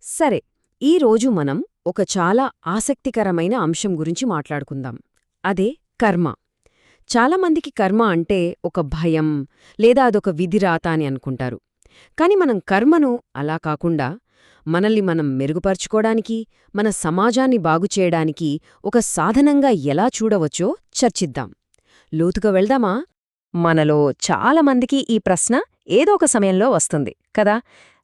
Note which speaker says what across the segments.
Speaker 1: సరే, ఈరోజు మనం ఒక చాలా ఆసక్తికరమైన అంశం గురించి మాట్లాడుకుందాం. అదే కర్మ. చాలామందికి కర్మ అంటే ఒక భయం లేదా అదొక విధిరాత అని అనుకుంటారు. కాని మనం కర్మను అలా కాకుండా మనల్ని మనం మెరుగుపర్చుకోడానికి, మన సమాజాన్ని బాగుచేయడానికి ఒక సాధనంగా ఎలా చూడవచ్చో చర్చిద్దాం. లోతుగా వెళ్దామా?
Speaker 2: మనలో చాలామందికి ఈ ప్రశ్న ఏదో ఒక సమయంలో వస్తుంది కదా.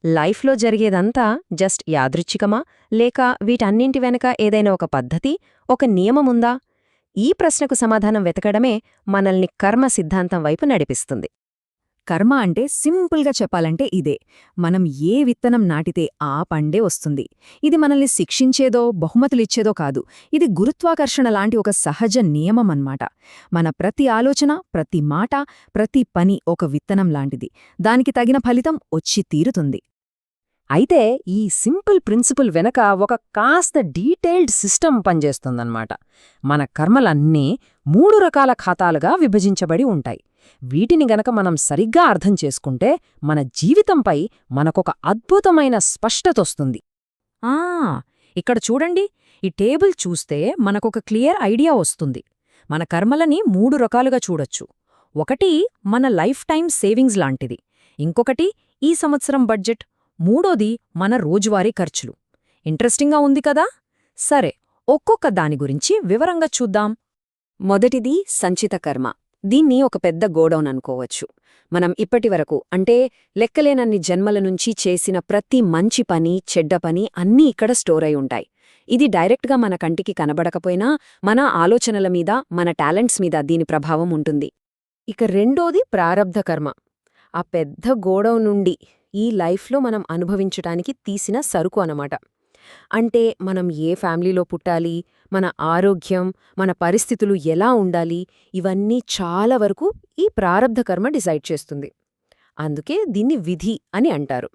Speaker 2: లైఫ్లో జరిగేదంతా జస్ట్ యాదృచ్ఛికమా, లేక వీటన్నింటి వెనక ఏదైనా ఒక పద్ధతి, ఒక నియమముందా? ఈ ప్రశ్నకు సమాధానం వెతకడమే మనల్ని కర్మ సిద్ధాంతం వైపు నడిపిస్తుంది.
Speaker 3: కర్మ అంటే సింపుల్గా చెప్పాలంటే ఇదే. మనం ఏ విత్తనం నాటితే ఆ పండే వస్తుంది. ఇది మనల్ని శిక్షించేదో బహుమతులిచ్చేదో కాదు. ఇది గురుత్వాకర్షణ లాంటి ఒక సహజ నియమమన్నమాట. మన ప్రతి ఆలోచన, ప్రతి మాట, ప్రతి పని ఒక విత్తనం లాంటిది. దానికి తగిన ఫలితం వచ్చి తీరుతుంది.
Speaker 2: అయితే ఈ సింపుల్ ప్రిన్సిపుల్ వెనక ఒక కాస్త డీటెయిల్డ్ సిస్టమ్ పనిచేస్తుందన్నమాట. మన కర్మలన్నీ 3 రకాల ఖాతాలుగా విభజించబడి ఉంటాయి. వీటిని గనక మనం సరిగ్గా అర్థం చేసుకుంటే మన జీవితంపై మనకొక అద్భుతమైన స్పష్టతొస్తుంది.
Speaker 3: ఇక్కడ చూడండి, ఈ టేబుల్ చూస్తే మనకొక క్లియర్ ఐడియా వస్తుంది. మన కర్మలని 3 రకాలుగా చూడొచ్చు. ఒకటి మన లైఫ్ టైం సేవింగ్స్ లాంటిది, ఇంకొకటి ఈ సంవత్సరం బడ్జెట్, మూడోది మన రోజువారీ ఖర్చులు. ఇంట్రెస్టింగ్గా ఉంది కదా. సరే, ఒక్కొక్క దాని గురించి వివరంగా చూద్దాం.
Speaker 1: మొదటిది సంచిత కర్మ. దీన్ని ఒక పెద్ద గోడౌన్ అనుకోవచ్చు. మనం ఇప్పటివరకు అంటే లెక్కలేనన్ని జన్మల నుంచి చేసిన ప్రతి మంచి పని, చెడ్డ పని అన్నీ ఇక్కడ స్టోర్ అయి ఉంటాయి. ఇది డైరెక్ట్గా మన కంటికి కనబడకపోయినా మన ఆలోచనల మీద, మన టాలెంట్స్ మీద దీని ప్రభావం ఉంటుంది. ఇక రెండోది ప్రారబ్ధ కర్మ. ఆ పెద్ద గోడౌన్ నుండి ఈ లైఫ్లో మనం అనుభవించటానికి తీసిన సరుకు అనమాట. అంటే మనం ఏ ఫ్యామిలీలో పుట్టాలి, మన ఆరోగ్యం, మన పరిస్థితులు ఎలా ఉండాలి, ఇవన్నీ చాలా వరకు ఈ ప్రారబ్ధ కర్మ డిసైడ్ చేస్తుంది. అందుకే దీన్ని విధి అని అంటారు.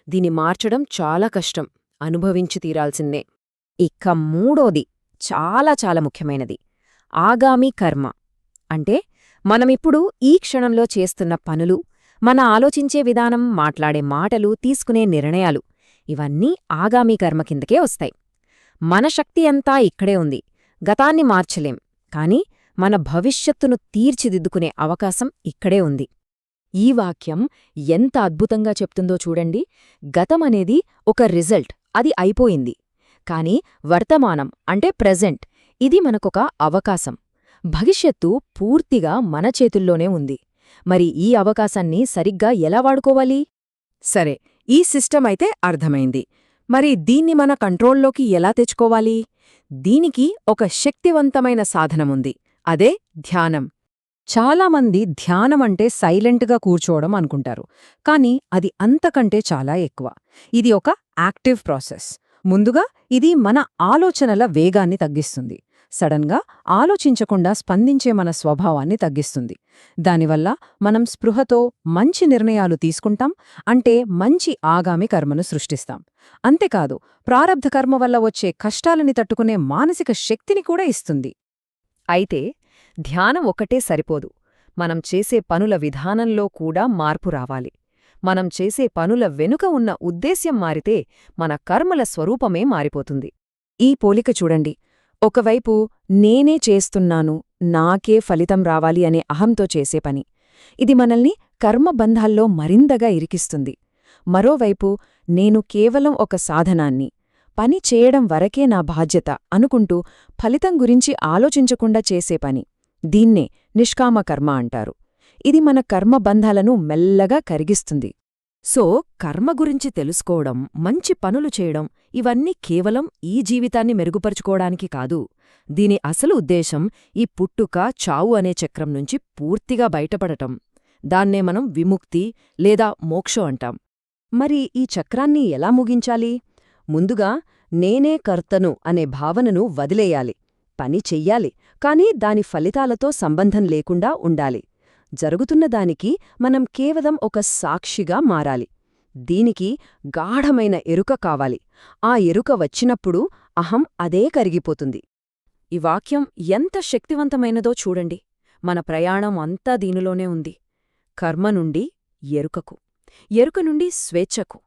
Speaker 1: దీన్ని మార్చడం చాలా కష్టం, అనుభవించి తీరాల్సిందే.
Speaker 2: ఇక మూడోది చాలా చాలా ముఖ్యమైనది, ఆగామి కర్మ. అంటే మనమిప్పుడు ఈ క్షణంలో చేస్తున్న పనులు, మన ఆలోచించే విధానం, మాట్లాడే మాటలు, తీసుకునే నిర్ణయాలు ఇవన్నీ ఆగామి కర్మ కిందకే వస్తాయి. మన శక్తి అంతా ఇక్కడే ఉంది. గతాన్ని మార్చలేం, కాని మన భవిష్యత్తును తీర్చిదిద్దుకునే అవకాశం ఇక్కడే ఉంది.
Speaker 1: ఈ వాక్యం ఎంత అద్భుతంగా చెప్తుందో చూడండి. గతమనేది ఒక రిజల్ట్, అది అయిపోయింది. కాని వర్తమానం అంటే ప్రెజెంట్, ఇది మనకొక అవకాశం. భవిష్యత్తు పూర్తిగా మన చేతుల్లోనే ఉంది. మరి ఈ అవకాశాన్ని సరిగ్గా ఎలా వాడుకోవాలి?
Speaker 3: సరే, ఈ సిస్టమ్ అయితే అర్థమైంది. మరి దీన్ని మన కంట్రోల్లోకి ఎలా తెచ్చుకోవాలి? దీనికి ఒక శక్తివంతమైన సాధనముంది. అదే ధ్యానం. చాలామంది ధ్యానమంటే సైలెంట్గా కూర్చోవడం అనుకుంటారు. కాని అది అంతకంటే చాలా ఎక్కువ. ఇది ఒక యాక్టివ్ ప్రాసెస్. ముందుగా ఇది మన ఆలోచనల వేగాన్ని తగ్గిస్తుంది. సడన్గా ఆలోచించకుండా స్పందించే మన స్వభావాన్ని తగ్గిస్తుంది. దానివల్ల మనం స్పృహతో మంచి నిర్ణయాలు తీసుకుంటాం, అంటే మంచి ఆగామి కర్మను సృష్టిస్తాం. అంతేకాదు, ప్రారబ్ధ కర్మ వల్ల వచ్చే కష్టాలని తట్టుకునే మానసిక శక్తిని కూడా ఇస్తుంది.
Speaker 2: అయితే ధ్యానం ఒక్కటే సరిపోదు. మనం చేసే పనుల విధానంలో కూడా మార్పు రావాలి. మనం చేసే పనుల వెనుక ఉన్న ఉద్దేశ్యం మారితే మన కర్మల స్వరూపమే మారిపోతుంది.
Speaker 1: ఈ పోలిక చూడండి. ఒకవైపు నేనే చేస్తున్నాను, నాకే ఫలితం రావాలి అనే అహంతో చేసే పని, ఇది మనల్ని కర్మబంధాల్లో మరింతగా ఇరికిస్తుంది. మరోవైపు నేను కేవలం ఒక సాధనాన్ని, పని చేయడం వరకే నా బాధ్యత అనుకుంటూ ఫలితం గురించి ఆలోచించకుండా చేసే పని, దీన్నే నిష్కామ కర్మ అంటారు. ఇది మన కర్మబంధాలను మెల్లగా కరిగిస్తుంది. సో కర్మ గురించి తెలుసుకోవడం, మంచి పనులు చేయడం, ఇవన్నీ కేవలం ఈ జీవితాన్ని మెరుగుపరుచుకోవడానికి కాదు. దీని అసలు ఉద్దేశం ఈ పుట్టుక, చావు అనే చక్రం నుంచి పూర్తిగా బయటపడటం. దాన్నే మనం విముక్తి లేదా మోక్షం అంటాం. మరి ఈ చక్రాన్ని ఎలా ముగించాలి? ముందుగా నేనే కర్తను అనే భావనను వదిలేయాలి. పని చెయ్యాలి, కాని దాని ఫలితాలతో సంబంధం లేకుండా ఉండాలి. జరుగుతున్నదానికి మనం కేవలం ఒక సాక్షిగా మారాలి. దీనికి గాఢమైన ఎరుక కావాలి. ఆ ఎరుక వచ్చినప్పుడు అహం అదే కరిగిపోతుంది. ఈ వాక్యం ఎంత శక్తివంతమైనదో చూడండి. మన ప్రయాణం అంతా దీనిలోనే ఉంది. కర్మ నుండి ఎరుకకు, ఎరుక నుండి స్వేచ్ఛకు.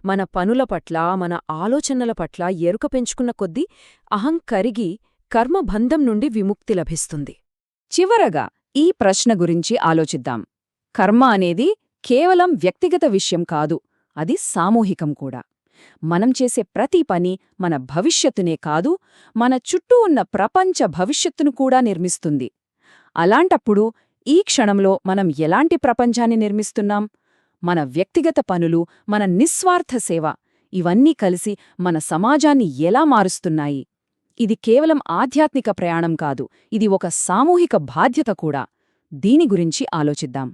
Speaker 2: మన పనుల పట్ల మన ఆలోచనల పట్ల ఎరుక పెంచుకున్న కొద్దీ అహం కరిగి కర్మబంధం నుండి విముక్తి లభిస్తుంది.
Speaker 1: చివరగా ఈ ప్రశ్న గురించి ఆలోచిద్దాం. కర్మ అనేది కేవలం వ్యక్తిగత విషయం కాదు, అది సామూహికం కూడా. మనం చేసే ప్రతి పని మన భవిష్యత్తునే కాదు, మన చుట్టూ ఉన్న ప్రపంచ భవిష్యత్తును కూడా నిర్మిస్తుంది. అలాంటప్పుడు ఈ క్షణంలో మనం ఎలాంటి ప్రపంచాన్ని నిర్మిస్తున్నాం? మన వ్యక్తిగత పనులు, మన నిస్వార్థ సేవ, ఇవన్నీ కలిసి మన సమాజాన్ని ఎలా మారుస్తున్నాయి? ఇది కేవలం ఆధ్యాత్మిక ప్రయాణం కాదు, ఇది ఒక సామూహిక బాధ్యత కూడా. దీని గురించి ఆలోచిద్దాం.